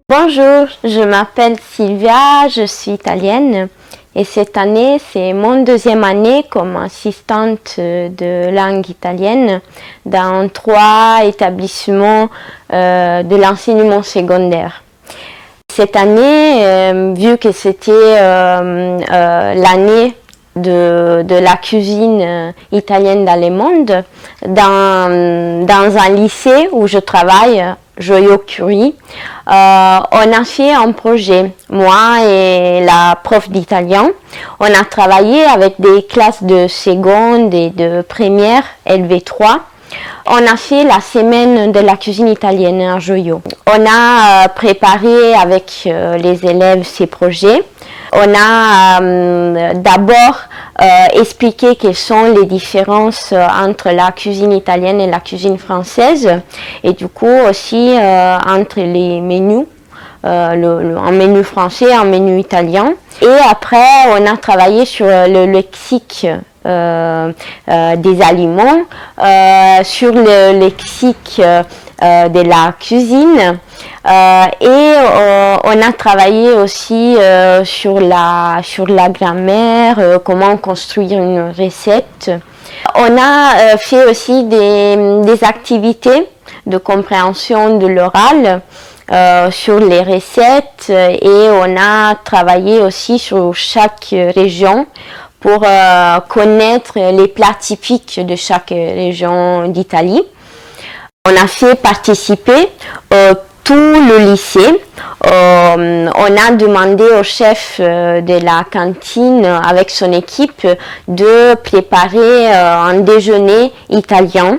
Bonjour, je m'appelle Sylvia, je suis italienne et cette année c'est mon deuxième année comme assistante de langue italienne dans 3 établissements de l'enseignement secondaire. Cette année, vu que c'était l'année de la cuisine italienne dans le monde, dans un lycée où je travaille, Joio-Curie, on a fait un projet, moi et la prof d'italien. On a travaillé avec des classes de seconde et de première, LV3. On a fait la semaine de la cuisine italienne à Joio. On a préparé avec les élèves ces projets. On a d'abord expliqué quelles sont les différences entre la cuisine italienne et la cuisine française et du coup aussi entre les menus, un menu français et un menu italien. Et après, on a travaillé sur le lexique des aliments, sur le lexique de la cuisine et on a travaillé aussi sur la grammaire, comment construire une recette. On a fait aussi des activités de compréhension de l'oral sur les recettes et on a travaillé aussi sur chaque région pour connaître les plats typiques de chaque région d'Italie. On a fait participer tout le lycée. On a demandé au chef de la cantine avec son équipe de préparer un déjeuner italien.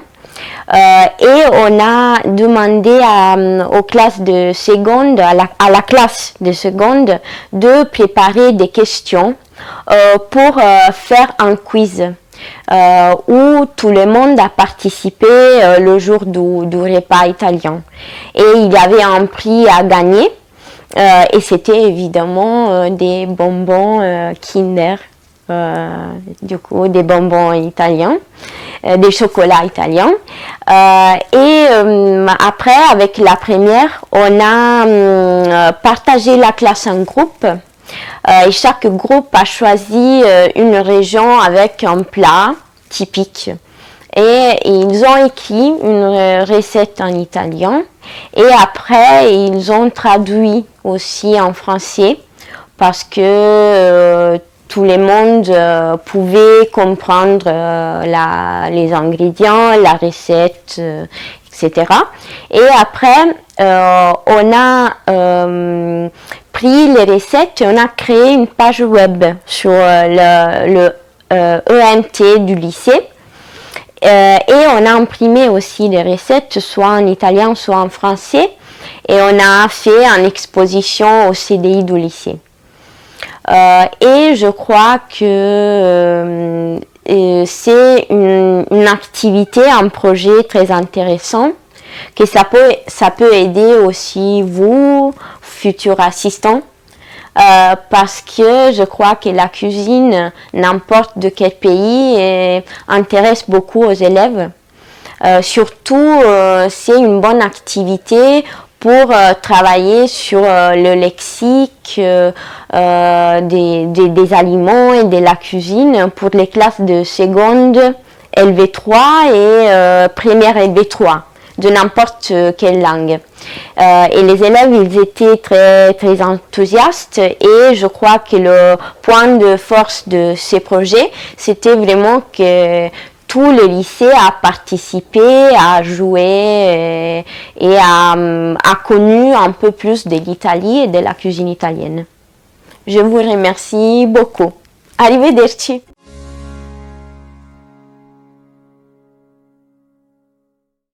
Et on a demandé aux classes de seconde, à la classe de seconde de préparer des questions pour faire un quiz où tout le monde a participé le jour du repas italien. Et il y avait un prix à gagner et c'était évidemment des bonbons Kinder, du coup des bonbons italiens, des chocolats italiens. Et après, avec la première, on a partagé la classe en groupes. Et chaque groupe a choisi une région avec un plat typique. Et ils ont écrit une recette en italien. Et après, ils ont traduit aussi en français parce que tout le monde pouvait comprendre les ingrédients, la recette, etc. Et après, on a pris les recettes et on a créé une page web sur le ENT du lycée. Et on a imprimé aussi les recettes, soit en italien, soit en français. Et on a fait une exposition au CDI du lycée. Et je crois que c'est une activité, un projet très intéressant, que ça peut aider aussi vous, futurs assistants, parce que je crois que la cuisine, n'importe de quel pays, intéresse beaucoup aux élèves. Surtout, c'est une bonne activité pour travailler sur le lexique des aliments et de la cuisine pour les classes de seconde LV3 et première LV3 de n'importe quelle langue. Et les élèves, ils étaient très, très enthousiastes et je crois que le point de force de ces projets, c'était vraiment que tout le lycée a participé, a joué et a connu un peu plus de l'Italie et de la cuisine italienne. Je vous remercie beaucoup. Arrivederci!